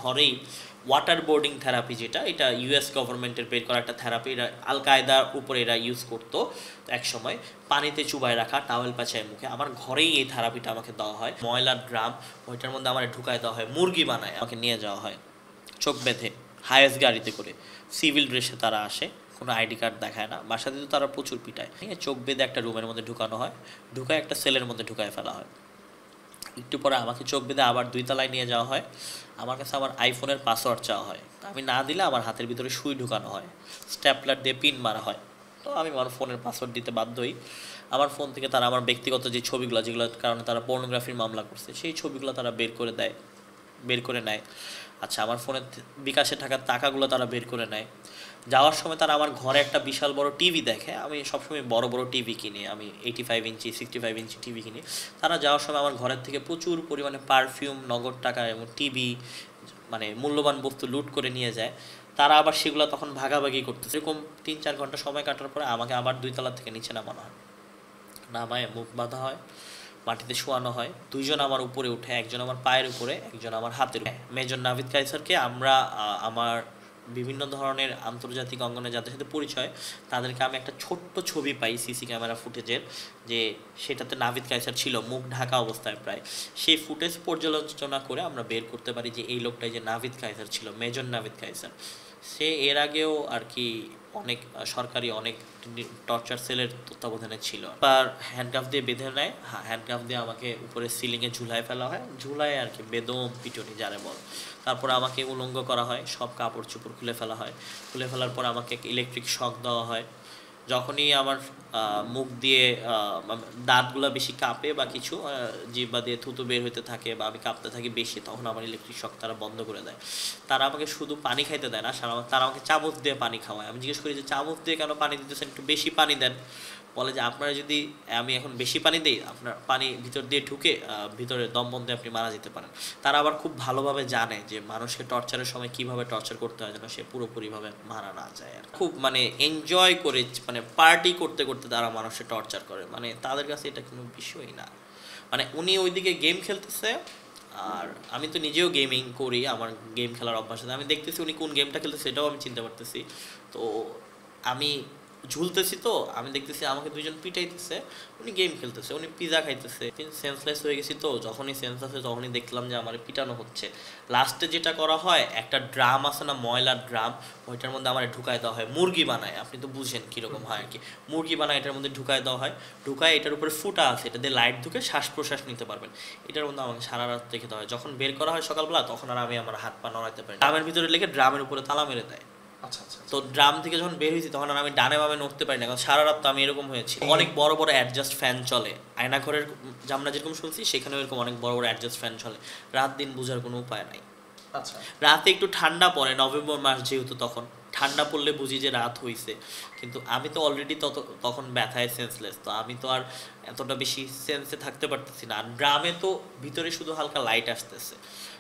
ঘরেই water boarding therapy, যেটা এটা ইউএস গভর্নমেন্টের বের করা একটা থেরাপি, এটা আল কায়দার উপরে এরা ইউজ করতো এক সময়। পানিতে চুবায় রাখা, টাওয়েল পেঁচায় মুখে, আমার ঘরেই এই থেরাপিটা আমাকে দেওয়া হয়। ময়লার ড্রাম, ওইটার মধ্যে আমার ঢুকায় দেওয়া হয়, মুরগি বানায় আমাকে নিয়ে যাওয়া হয় চোখ বেঁধে হায়েস্ট গাড়িতে করে। সিভিল ড্রেসে তারা আসে, কোনো আইডি কার্ড দেখায় না, বাসাতে তো তারা প্রচুর পিটায়। চোখ বেঁধে একটা রুমের মধ্যে ঢুকানো হয়, ঢুকায় একটা সেলের মধ্যে ঢুকায় ফেলা হয়। একটু পরে আমাকে চোখ বেঁধে আবার 2 তলায় নিয়ে যাওয়া হয়। আমার কাছে আমার আইফোনের পাসওয়ার্ড চাওয়া হয়, আমি না দিলে আমার হাতের ভিতরে সুই ঢুকানো হয়, স্ট্যাপলার দিয়ে পিন মারা হয়। তো আমি আমার ফোনের পাসওয়ার্ড দিতে বাধ্য হই। আমার ফোন থেকে তারা আমার ব্যক্তিগত যে ছবিগুলো, যেগুলোর কারণে তারা পর্নোগ্রাফির মামলা করছে, সেই ছবিগুলো তারা বের করে নেয়। আচ্ছা, আমার ফোনের বিকাশে থাকা টাকাগুলো তারা বের করে নেয়। যাওয়ার সময় তারা আমার ঘরে একটা বিশাল বড় টিভি দেখে, আমি সবসময় বড় বড় টিভি কিনি, আমি 85 ইঞ্চি 65 ইঞ্চি টিভি কিনি। তারা যাওয়ার সময় আমার ঘরের থেকে প্রচুর পরিমাণে পারফিউম, নগদ টাকা এবং টিভি, মানে মূল্যবান বস্তু লুট করে নিয়ে যায়। তারা আবার সেগুলো তখন ভাগাভাগি করতেছে। এরকম 3-4 ঘন্টা সময় কাটার পরে আমাকে আবার 2 তলা থেকে নিচে নামানো হয়, নামায় মুখ বাঁধা হয়, মাটিতে শোয়ানো হয়। 2জন আমার উপরে উঠে, একজন আমার পায়ের উপরে, একজন আমার হাতের উপরে। মেজর নাভিদ কায়সারকে আমরা আমার বিভিন্ন ধরনের আন্তর্জাতিক অঙ্গনে যাদের সাথে পরিচয়, তাদেরকে আমি একটা ছোট্ট ছবি পাই সিসি ক্যামেরা ফুটেজের, যে সেটাতে নাভিদ কায়সার ছিল মুখ ঢাকা অবস্থায় প্রায়। সেই ফুটেজ পর্যালোচনা করে আমরা বের করতে পারি যে এই লোকটাই যে নাভিদ কায়সার ছিল, মেজর নাভিদ কায়সার। সে এর আগেও আর কি অনেক সরকারি অনেক টর্চার সেলের তত্ত্বাবধানে ছিল। আর হ্যান্ডকাফ দিয়ে বেঁধে নেয়, হ্যান্ডকাফ দিয়ে আমাকে উপরে সিলিংয়ে ঝুলায় ফেলা হয়, ঝুলায় আর কি বেদম পিটনি যারে বল। তারপর আমাকে উলঙ্গ করা হয়, সব কাপড় চোপড় খুলে ফেলা হয়। খুলে ফেলার পর আমাকে ইলেকট্রিক শক দেওয়া হয়। যখনই আমার মুখ দিয়ে দাঁতগুলো বেশি কাঁপে বা কিছু জিহ্বা দিয়ে থুতু বের হইতে থাকে বা আমি কাঁপতে থাকি বেশি, তখন আমার ইলেকট্রিক শক তারা বন্ধ করে দেয়। তারা আমাকে শুধু পানি খাইতে দেয় না, তারা আমাকে চামচ দিয়ে পানি খাওয়ায়। আমি জিজ্ঞেস করি যে চামচ দিয়ে কেন পানি দিতেছেন, একটু বেশি পানি দেন। বলে যে আপনারা যদি, আমি এখন বেশি পানি দিই, আপনার পানি ভিতর দিয়ে ঢুকে ভিতরে দম বন্ধে আপনি মারা যেতে পারেন। তারা আবার খুব ভালোভাবে জানে যে মানুষকে টর্চারের সময় কিভাবে টর্চার করতে হয় যেন সে পুরোপুরিভাবে মারা না যায়। আর খুব মানে এনজয় করে, মানে পার্টি করতে করতে তারা মানুষকে টর্চার করে, মানে তাদের কাছে এটা কোনো বিষয়ই না। মানে উনি ওইদিকে গেম খেলতেছে, আর আমি তো নিজেও গেমিং করি, আমার গেম খেলার অভ্যাস আছে, আমি দেখতেছি উনি কোন গেমটা খেলতেছে সেটাও আমি চিন্তা করতেছি। তো আমি ঝুলতেছি, তো আমি দেখতেছি আমাকে 2জন পিটাইতেছে, উনি গেম খেলতেছে, উনি পিজা খাইতেছে। সেন্সলেস হয়ে গেছি, তো যখনই সেন্স আছে তখনই দেখলাম যে আমার পিটানো হচ্ছে। লাস্টে যেটা করা হয়, একটা ড্রাম আছে না, ময়লার ড্রাম, ওইটার মধ্যে আমার ঢুকায় দেওয়া হয়, মুরগি বানায়, আপনি তো বুঝেন কীরকম হয় আর কি, মুরগি বানায় এটার মধ্যে ঢুকায় দেওয়া হয়। ঢুকায় এটার উপরে ফুটা আছে, এটা দিয়ে লাইট ঢুকে শ্বাস প্রশ্বাস নিতে পারবেন। এটার মধ্যে আমাকে সারা রাত রেখে দেওয়া হয়। যখন বের করা হয় সকালবেলা, তখন আর আমি আমার হাত পা নড়াইতে পারি, ড্রামের ভিতরে লেগে ড্রামের উপরে তালা মেরে দেয়। আচ্ছা আচ্ছা। তো ড্রাম থেকে যখন বের হয়েছি তখন আর আমি ডানে বামে নড়তে পারি না, কারণ সারা রাত তো আমি এরকম হয়েছি। অনেক বড় বড় অ্যাডজাস্ট ফ্যান চলে আয়নাঘরের, যে আমরা যেরকম শুনছি সেখানেও এরকম অনেক বড় বড় অ্যাডজাস্ট ফ্যান চলে। রাত দিন বোঝার কোনো উপায় নাই। আচ্ছা। রাতে একটু ঠান্ডা পড়ে, নভেম্বর মাস যেহেতু, তখন ঠান্ডা পড়লে বুঝি যে রাত হয়েছে, কিন্তু আমি তো অলরেডি তখন ব্যথায় সেন্সলেস, তো আমি তো আর এতটা বেশি সেন্সে থাকতে পারতেছি না। আর ড্রামে তো ভিতরে শুধু হালকা লাইট আসতেছে,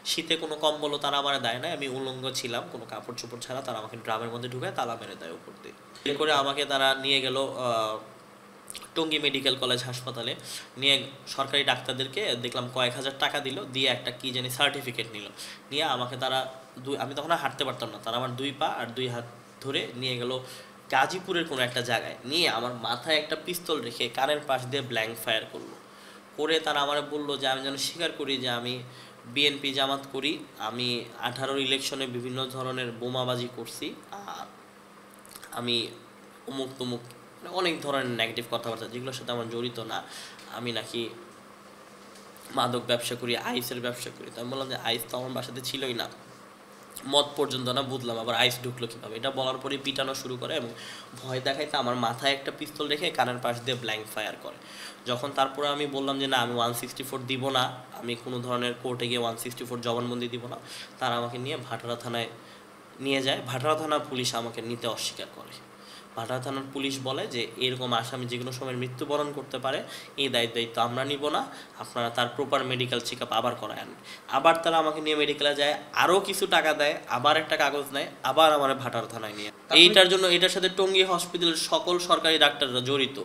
শীতে কোনো কম্বলও তারা আমার দেয় না, আমি উলঙ্গ ছিলাম কোনো কাপড় চোপড় ছাড়া। তারা আমাকে ড্রামের মধ্যে ঢুকে তালা মেরে দেয় উপর দিয়ে। এর করে আমাকে তারা নিয়ে গেল টঙ্গী মেডিকেল কলেজ হাসপাতালে। নিয়ে সরকারি ডাক্তারদেরকে দেখলাম কয়েক হাজার টাকা দিল, দিয়ে একটা কি জানি সার্টিফিকেট নিল। নিয়ে আমাকে তারা আমি তখন আর হাঁটতে পারতাম না, তারা আমার 2 পা আর 2 হাত ধরে নিয়ে গেল গাজীপুরের কোনো একটা জায়গায়। নিয়ে আমার মাথায় একটা পিস্তল রেখে কানের পাশ দিয়ে ব্ল্যাঙ্ক ফায়ার করলো। করে তারা আমার বললো যে আমি যেন স্বীকার করি যে আমি বিএনপি জামাত করি, আমি 18 ইলেকশনে বিভিন্ন ধরনের বোমাবাজি করছি, আর আমি অমুক তমুক, অনেক ধরনের নেগেটিভ কথাবার্তা যেগুলোর সাথে আমার জড়িত না। আমি নাকি মাদক ব্যবসা করি, আইসের ব্যবসা করি। তো আমি বললাম যে আইস তো আমার বাসাতে ছিলই না, মদ পর্যন্ত না, বুঝলাম আবার আইস ঢুকলো কীভাবে। এটা বলার পরে পিটানো শুরু করে এবং ভয় দেখাইতে আমার মাথায় একটা পিস্তল রেখে কানের পাশ দিয়ে ব্ল্যাঙ্ক ফায়ার করে। যখন তারপরে আমি বললাম যে না, আমি 164 দিব না, আমি কোনো ধরনের কোর্টে গিয়ে 164 জবানবন্দি দিব না, তারা আমাকে নিয়ে ভাটারা থানায় নিয়ে যায়। ভাটারা থানা পুলিশ আমাকে নিতে অস্বীকার করে। ভাটারা থানার পুলিশ বলে যে এরকম আসামি যে কোনো সময় মৃত্যুবরণ করতে পারে, এই দায়িত্ব আমরা নিব না, আপনারা তার প্রপার মেডিকেল চেক আপ আবার করায়েন। আবার তারা আমাকে নিয়ে মেডিকেলে যায়, আরও কিছু টাকা দেয়, আবার একটা কাগজ নেয়, আবার আমার ভাটারা থানায় নিয়ে। এইটার জন্য এটার সাথে টঙ্গী হসপিটালের সকল সরকারি ডাক্তাররা জড়িত।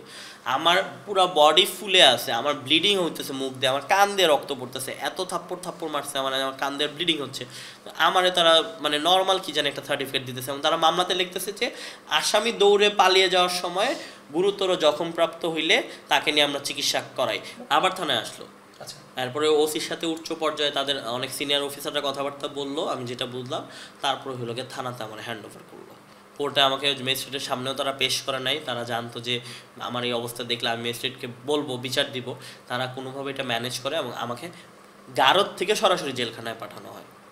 আমার পুরো বডি ফুলে আছে, আমার ব্লিডিং হইতেছে, মুখ দিয়ে আমার কান দিয়ে রক্ত পড়তেছে, এত থাপ্পড় মারছে আমার কান দিয়ে ব্লিডিং হচ্ছে। আমারে তারা মানে নর্মাল কি জানি একটা সার্টিফিকেট দিতেছে, এবং তারা মামলাতে লিখতেছে যে আসামি দৌড়ে পালিয়ে যাওয়ার সময় গুরুতর জখমপ্রাপ্ত হইলে তাকে নিয়ে আমরা চিকিৎসা করাই। আবার থানায় আসলো। তারপরে ওসির সাথে উচ্চ পর্যায়ে তাদের অনেক সিনিয়র অফিসাররা কথাবার্তা বললো, আমি যেটা বুঝলাম। তারপরে হলো গিয়ে থানাতে আমার হ্যান্ড ওভার করলো। কোর্টে আমাকে ম্যাজিস্ট্রেটের সামনেও তারা পেশ করে নাই, তারা জানতো যে আমার এই অবস্থা দেখলে আমি ম্যাজিস্ট্রেটকে বলবো, বিচার দিব। তারা কোনোভাবে এটা ম্যানেজ করে এবং আমাকে গারদ থেকে সরাসরি জেলখানায় পাঠানো হয়।